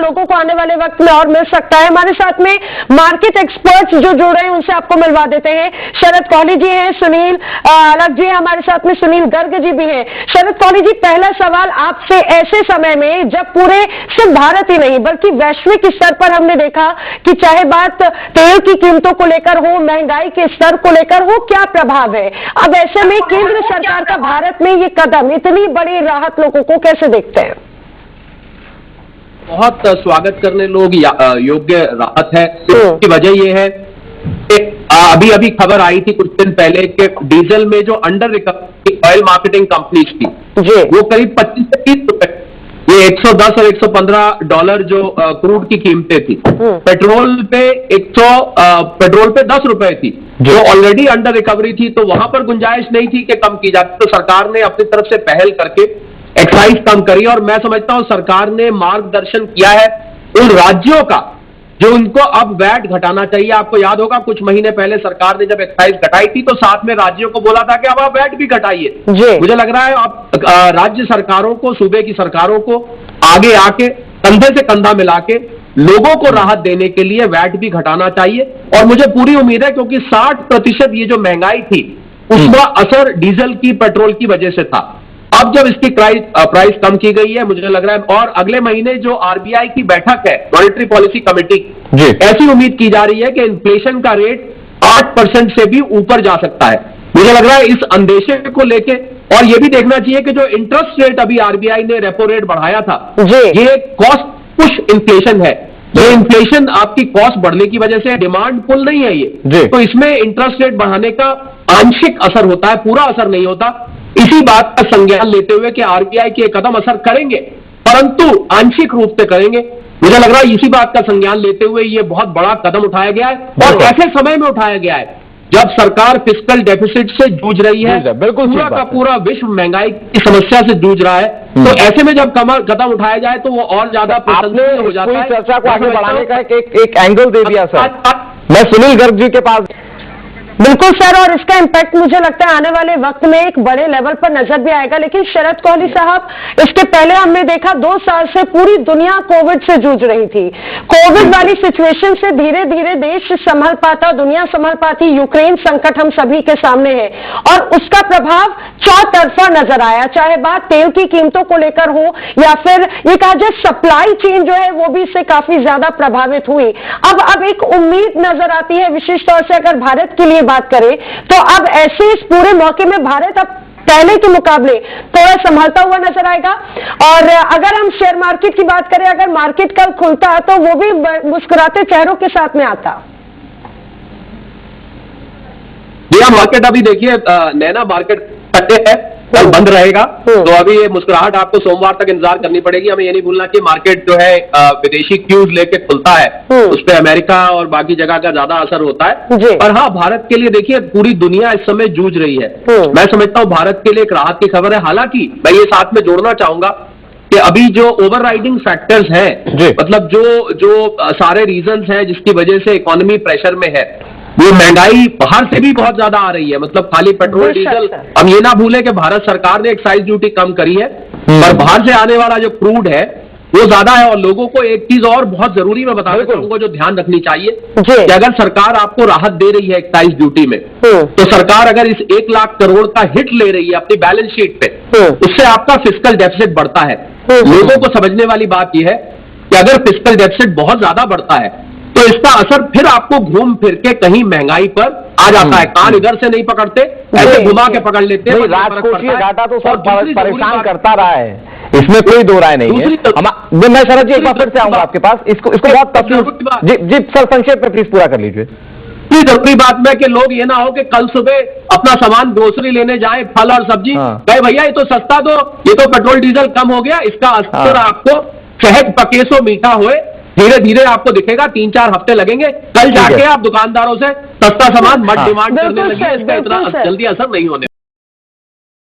लोगों को आने वाले वक्त में और मिल सकता है। हमारे साथ में मार्केट एक्सपर्ट्स जो जुड़ रहे हैं उनसे आपको मिलवा देते हैं। शरद कोहली जी हैं, सुनील अलग जी हमारे साथ में, सुनील गर्ग जी भी हैं। शरद कोहली जी, पहला सवाल आपसे, ऐसे समय में जब पूरे सिर्फ भारत ही नहीं बल्कि वैश्विक स्तर पर हमने देखा कि चाहे बात तेल की कीमतों को लेकर हो, महंगाई के स्तर को लेकर हो, क्या प्रभाव है, अब ऐसे में केंद्र सरकार का भारत में ये कदम, इतनी बड़ी राहत लोगों को कैसे देखते हैं? बहुत स्वागत करने लोग योग्य राहत है। इसकी वजह यह है कि अभी अभी खबर आई थी कुछ दिन पहले कि डीजल में जो under recovery oil marketing companies थी वो करीब 25 से 30 रुपए, ये 110 और $115 जो क्रूड की कीमतें थी। पेट्रोल पे 10 रुपए थी जो ऑलरेडी अंडर रिकवरी थी, तो वहां पर गुंजाइश नहीं थी कि कम की जाती। तो सरकार ने अपनी तरफ से पहल करके एक्साइज कम करी और मैं समझता हूं सरकार ने मार्गदर्शन किया है उन राज्यों का जो उनको अब वैट घटाना चाहिए। आपको याद होगा कुछ महीने पहले सरकार ने जब एक्साइज घटाई थी तो साथ में राज्यों को बोला था कि अब आप वैट भी घटाइए। मुझे लग रहा है अब राज्य सरकारों को, सूबे की सरकारों को आगे आके कंधे से कंधा मिला के लोगों को राहत देने के लिए वैट भी घटाना चाहिए। और मुझे पूरी उम्मीद है क्योंकि 60% ये जो महंगाई थी उसका असर डीजल की, पेट्रोल की वजह से था। अब जब इसकी प्राइस कम की गई है, मुझे लग रहा है और अगले महीने जो आरबीआई की बैठक है, मॉनेटरी पॉलिसी कमेटी, ऐसी उम्मीद की जा रही है कि इन्फ्लेशन का रेट 8% से भी ऊपर जा सकता है। मुझे लग रहा है इस अंदेशे को लेके, और यह भी देखना चाहिए कि जो इंटरेस्ट रेट अभी आरबीआई ने रेपो रेट बढ़ाया था, ये कॉस्ट पुश इन्फ्लेशन है। ये इन्फ्लेशन आपकी कॉस्ट बढ़ने की वजह से, डिमांड पुल नहीं है ये, तो इसमें इंटरेस्ट रेट बढ़ाने का आंशिक असर होता है, पूरा असर नहीं होता। इसी बात का संज्ञान लेते हुए कि आरबीआई के कदम असर करेंगे परंतु आंशिक रूप से करेंगे, मुझे लग रहा है इसी बात का संज्ञान लेते हुए ये बहुत बड़ा कदम उठाया गया है और ऐसे समय में उठाया गया है जब सरकार फिस्कल डेफिसिट से जूझ रही है, बिल्कुल पूरा का पूरा विश्व महंगाई की समस्या से जूझ रहा है। तो ऐसे में जब कदम उठाया जाए तो वो और ज्यादा प्रशंसनीय हो जाता है। चर्चा को आगे बढ़ाने का एक एंगल दे दिया सर। मैं सुनील गर्ग जी के पास। बिल्कुल सर, और इसका इम्पैक्ट मुझे लगता है आने वाले वक्त में एक बड़े लेवल पर नजर भी आएगा। लेकिन शरद कोहली साहब, इसके पहले हमने देखा 2 साल से पूरी दुनिया कोविड से जूझ रही थी। कोविड वाली सिचुएशन से धीरे धीरे देश संभल पाता, दुनिया संभल पाती। यूक्रेन संकट हम सभी के सामने है और उसका प्रभाव चौतरफा नजर आया, चाहे बात तेल की कीमतों को लेकर हो या फिर ये कहा जाए सप्लाई चेन जो है वो भी इससे काफी ज्यादा प्रभावित हुई। अब एक उम्मीद नजर आती है, विशेष तौर से अगर भारत के लिए बात करें तो अब ऐसे इस पूरे मौके में भारत अब पहले के मुकाबले थोड़ा संभलता हुआ नजर आएगा। और अगर हम शेयर मार्केट की बात करें, अगर मार्केट कल खुलता तो वो भी मुस्कुराते चेहरों के साथ में आता। जी मार्केट अभी देखिए नैना मार्केट है, कल बंद रहेगा, तो अभी ये मुस्कुराहट आपको सोमवार तक इंतजार करनी पड़ेगी। हमें ये नहीं भूलना कि मार्केट जो है विदेशी क्यूज लेके खुलता है, उस पर अमेरिका और बाकी जगह का ज्यादा असर होता है। पर हाँ, भारत के लिए देखिए पूरी दुनिया इस समय जूझ रही है। मैं समझता हूँ भारत के लिए एक राहत की खबर है। हालांकि मैं ये साथ में जोड़ना चाहूंगा कि अभी जो ओवरराइडिंग फैक्टर्स हैं, मतलब जो सारे रीजंस हैं जिसकी वजह से इकोनॉमी प्रेशर में है, वो महंगाई बाहर से भी बहुत ज्यादा आ रही है। मतलब खाली पेट्रोल डीजल, हम ये ना भूलें कि भारत सरकार ने एक्साइज ड्यूटी कम करी है, पर बाहर से आने वाला जो क्रूड है वो ज्यादा है। और लोगों को एक चीज और बहुत जरूरी मैं बताना चाहूंगा जो ध्यान रखनी चाहिए कि अगर सरकार आपको राहत दे रही है एक्साइज ड्यूटी में, तो सरकार अगर इस 1 लाख करोड़ का हिट ले रही है अपनी बैलेंस शीट पे, उससे आपका फिस्कल डेफिसिट बढ़ता है। लोगों को समझने वाली बात यह है कि अगर फिस्कल डेफिसिट बहुत ज्यादा बढ़ता है तो इसका असर फिर आपको घूम फिर के कहीं महंगाई पर आ जाता है। कान इधर से नहीं पकड़ते, ऐसे घुमा के पकड़ लेते हैं। राजकोषीय घाटा तो सब परेशान करता रहा है, इसमें कोई दो राय नहीं है। मैं शरद जी एक बार फिर से आऊंगा आपके पास, इसको बहुत तफसील जी सर संक्षेप में प्लीज पूरा कर लीजिए। जरूरी बात में कि लोग ये ना हो कि कल सुबह अपना सामान ग्रोसरी लेने जाए, फल और सब्जी, कहे भैया ये तो सस्ता दो, ये तो पेट्रोल डीजल कम हो गया। इसका असर आपको सहज पकेसो मीठा हुए धीरे धीरे आपको दिखेगा, 3-4 हफ्ते लगेंगे। कल जाके आप दुकानदारों से सस्ता सामान मत डिमांड करने लगे, इसका इतना जल्दी असर नहीं होने